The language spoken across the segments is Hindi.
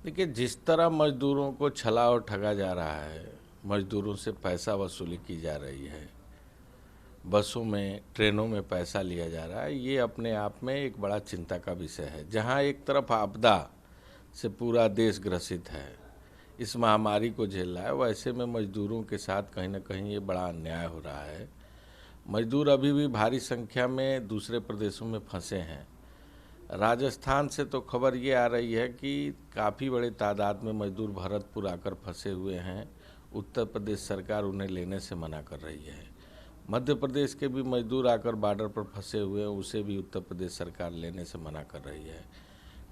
देखिए, जिस तरह मजदूरों को छला और ठगा जा रहा है, मजदूरों से पैसा वसूली की जा रही है, बसों में ट्रेनों में पैसा लिया जा रहा है, ये अपने आप में एक बड़ा चिंता का विषय है। जहाँ एक तरफ आपदा से पूरा देश ग्रसित है, इस महामारी को झेल रहा है, वैसे में मजदूरों के साथ कहीं ना कहीं ये बड़ा अन्याय हो रहा है। मजदूर अभी भी भारी संख्या में दूसरे प्रदेशों में फंसे हैं। राजस्थान से तो खबर ये आ रही है कि काफ़ी बड़े तादाद में मजदूर भरतपुर आकर फंसे हुए हैं। उत्तर प्रदेश सरकार उन्हें लेने से मना कर रही है। मध्य प्रदेश के भी मजदूर आकर बॉर्डर पर फंसे हुए हैं, उसे भी उत्तर प्रदेश सरकार लेने से मना कर रही है।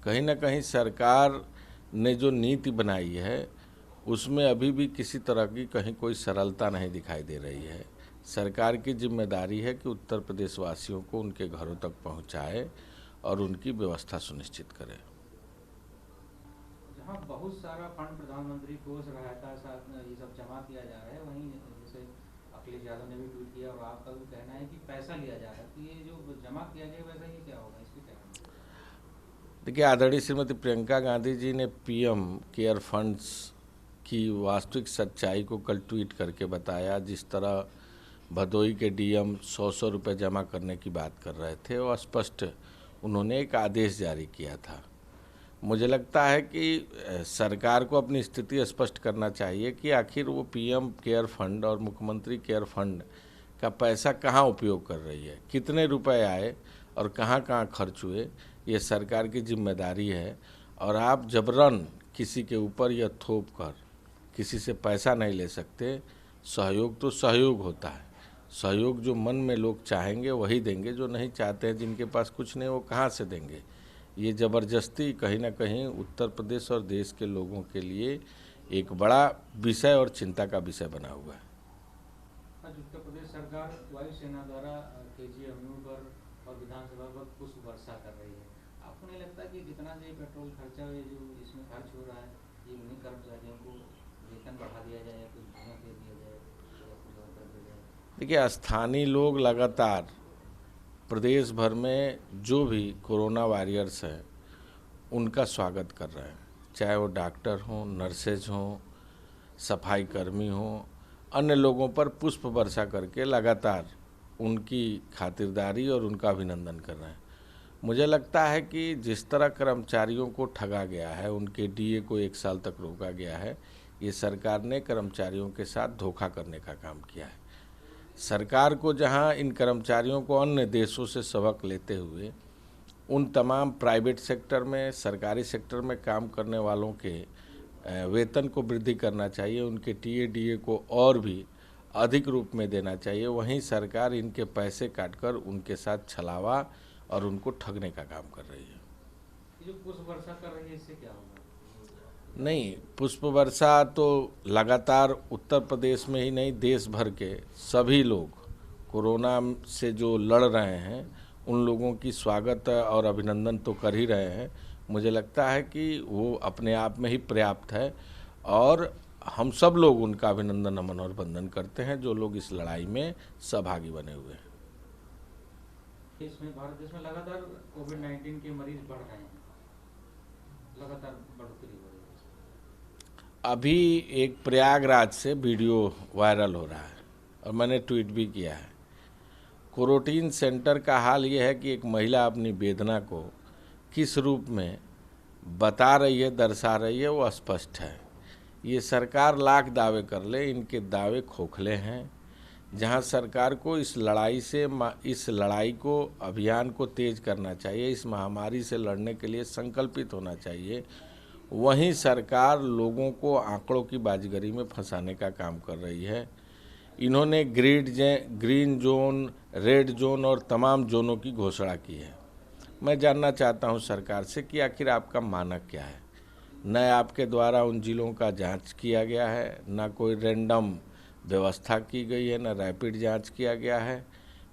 कहीं ना कहीं सरकार ने जो नीति बनाई है उसमें अभी भी किसी तरह की कहीं कोई सरलता नहीं दिखाई दे रही है। सरकार की जिम्मेदारी है कि उत्तर प्रदेश वासियों को उनके घरों तक पहुंचाए और उनकी व्यवस्था सुनिश्चित करे। जहाँ बहुत सारा फंड प्रधानमंत्री कोष सहायता साथ ये सब जमा किया जा रहा है, वहीं जैसे अखिलेश यादव ने भी ट्वीट किया और आपका भी कहना है कि पैसा लिया जा रहा है, तो ये जो जमा किया गया वैसा ये क्या होगा, इसके क्या कहना है? देखिए, आदरणीय श्रीमती प्रियंका गांधी जी ने पीएम केयर फंड्स की वास्तविक सच्चाई को कल ट्वीट करके बताया। जिस तरह भदोई के डीएम 100 रुपये जमा करने की बात कर रहे थे, और स्पष्ट उन्होंने एक आदेश जारी किया था। मुझे लगता है कि सरकार को अपनी स्थिति स्पष्ट करना चाहिए कि आखिर वो पीएम केयर फंड और मुख्यमंत्री केयर फंड का पैसा कहाँ उपयोग कर रही है, कितने रुपए आए और कहाँ कहाँ खर्च हुए। ये सरकार की जिम्मेदारी है। और आप जबरन किसी के ऊपर या थोप कर किसी से पैसा नहीं ले सकते। सहयोग तो सहयोग होता है। सहयोग जो मन में लोग चाहेंगे वही देंगे, जो नहीं चाहते हैं, जिनके पास कुछ नहीं, वो कहाँ से देंगे। ये ज़बरदस्ती कहीं ना कहीं उत्तर प्रदेश और देश के लोगों के लिए एक बड़ा विषय और चिंता का विषय बना हुआ है। आज उत्तर प्रदेश सरकार वायुसेना द्वारा केजीएमयू पर और विधानसभा पर पुष्प वर्षा कर रही है। आपको नहीं लगता कि जितना जो पेट्रोल खर्चा है, जो इसमें खर्च हो रहा है, ये उन्हीं कर्मचारियों को वेतन बढ़ा दिया जाए या कुछ बोनस दे दिया जाए या कुछ और कर दिया जाए? देखिए, स्थानीय लोग लगातार प्रदेश भर में जो भी कोरोना वॉरियर्स हैं उनका स्वागत कर रहे हैं, चाहे वो डॉक्टर हों, नर्सेज हों, सफाई कर्मी हों, अन्य लोगों पर पुष्प वर्षा करके लगातार उनकी खातिरदारी और उनका अभिनंदन कर रहे हैं। मुझे लगता है कि जिस तरह कर्मचारियों को ठगा गया है, उनके डीए को 1 साल तक रोका गया है, ये सरकार ने कर्मचारियों के साथ धोखा करने का काम किया है। सरकार को जहां इन कर्मचारियों को अन्य देशों से सबक लेते हुए उन तमाम प्राइवेट सेक्टर में, सरकारी सेक्टर में काम करने वालों के वेतन को वृद्धि करना चाहिए, उनके टीए डीए को और भी अधिक रूप में देना चाहिए, वहीं सरकार इनके पैसे काटकर उनके साथ छलावा और उनको ठगने का काम कर रही है। ये जो पुष्प वर्षा कर रही है, इससे क्या होगा? नहीं, पुष्प वर्षा तो लगातार उत्तर प्रदेश में ही नहीं, देश भर के सभी लोग कोरोना से जो लड़ रहे हैं उन लोगों की स्वागत और अभिनंदन तो कर ही रहे हैं। मुझे लगता है कि वो अपने आप में ही पर्याप्त है और हम सब लोग उनका अभिनंदन, नमन और वंदन करते हैं जो लोग इस लड़ाई में सहभागी बने हुए हैं। इसमें भारत देश में लगातार कोविड-19 के मरीज बढ़ रहे हैं, लगातार बढ़ोतरी हो रही है। अभी एक प्रयागराज से वीडियो वायरल हो रहा है और मैंने ट्वीट भी किया है। क्वारंटीन सेंटर का हाल ये है कि एक महिला अपनी वेदना को किस रूप में बता रही है, दर्शा रही है, वो स्पष्ट है। ये सरकार लाख दावे कर ले, इनके दावे खोखले हैं। जहां सरकार को इस लड़ाई को, अभियान को तेज करना चाहिए, इस महामारी से लड़ने के लिए संकल्पित होना चाहिए, वहीं सरकार लोगों को आंकड़ों की बाजीगरी में फंसाने का काम कर रही है। इन्होंने ग्रीन जोन, रेड जोन और तमाम जोनों की घोषणा की है। मैं जानना चाहता हूं सरकार से कि आखिर आपका मानक क्या है। न आपके द्वारा उन जिलों का जांच किया गया है, न कोई रैंडम व्यवस्था की गई है, न रैपिड जांच किया गया है।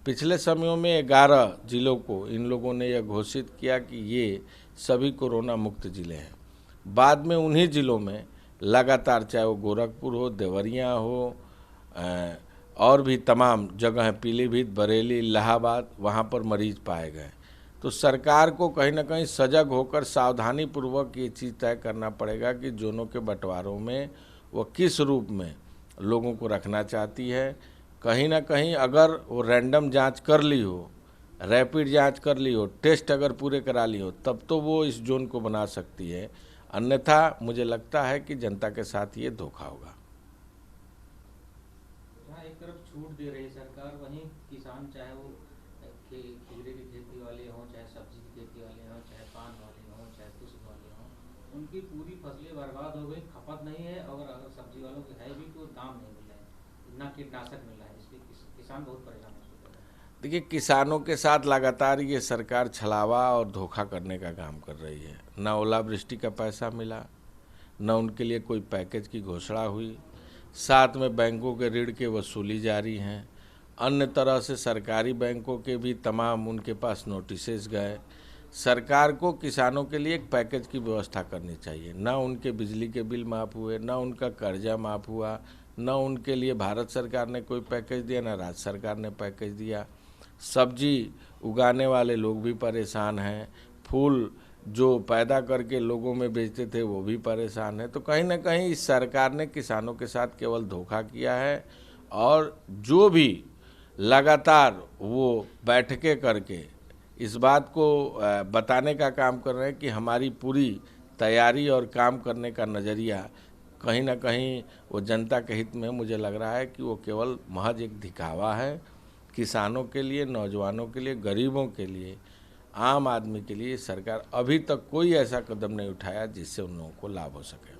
पिछले समयों में 11 जिलों को इन लोगों ने यह घोषित किया कि ये सभी कोरोना मुक्त जिले हैं। बाद में उन्हीं जिलों में लगातार, चाहे वो गोरखपुर हो, देवरिया हो, और भी तमाम जगह हैं, पीलीभीत, बरेली, इलाहाबाद, वहाँ पर मरीज पाए गए। तो सरकार को कहीं ना कहीं सजग होकर सावधानी पूर्वक ये चीज़ तय करना पड़ेगा कि जोनों के बंटवारों में वो किस रूप में लोगों को रखना चाहती है। कहीं ना कहीं अगर वो रैंडम जांच कर ली हो, रैपिड जांच कर ली हो, टेस्ट अगर पूरे करा ली हो, तब तो वो इस जोन को बना सकती है। अन्यथा मुझे लगता है कि जनता के साथ ये धोखा होगा। जहाँ एक तरफ छूट दे रही है सरकार, वहीं किसान चाहे वो खीरे की खेती वाले हों, चाहे सब्जी की खेती वाले हों, चाहे पान वाले हों, चाहे पुष्प वाले हों, उनकी पूरी फसलें बर्बाद हो गई, खपत नहीं है। और अगर सब्जी वालों की है भी तो दाम नहीं मिल रहे हैं, ना कीटनाशक मिल रहा है, इसलिए किसान बहुत परेशान हो चुके हैं। देखिए, किसानों के साथ लगातार ये सरकार छलावा और धोखा करने का काम कर रही है। न ओलावृष्टि का पैसा मिला, न उनके लिए कोई पैकेज की घोषणा हुई, साथ में बैंकों के ऋण की वसूली जारी हैं। अन्य तरह से सरकारी बैंकों के भी तमाम उनके पास नोटिसेस गए। सरकार को किसानों के लिए एक पैकेज की व्यवस्था करनी चाहिए। न उनके बिजली के बिल माफ़ हुए, न उनका कर्जा माफ़ हुआ, न उनके लिए भारत सरकार ने कोई पैकेज दिया, न राज्य सरकार ने पैकेज दिया। सब्जी उगाने वाले लोग भी परेशान हैं, फूल जो पैदा करके लोगों में बेचते थे वो भी परेशान हैं। तो कहीं ना कहीं इस सरकार ने किसानों के साथ केवल धोखा किया है। और जो भी लगातार वो बैठकें करके इस बात को बताने का काम कर रहे हैं कि हमारी पूरी तैयारी और काम करने का नज़रिया कहीं ना कहीं वो जनता के हित में, मुझे लग रहा है कि वो केवल महज एक दिखावा है। किसानों के लिए, नौजवानों के लिए, गरीबों के लिए, आम आदमी के लिए सरकार अभी तक कोई ऐसा कदम नहीं उठाया जिससे उन लोगों को लाभ हो सके।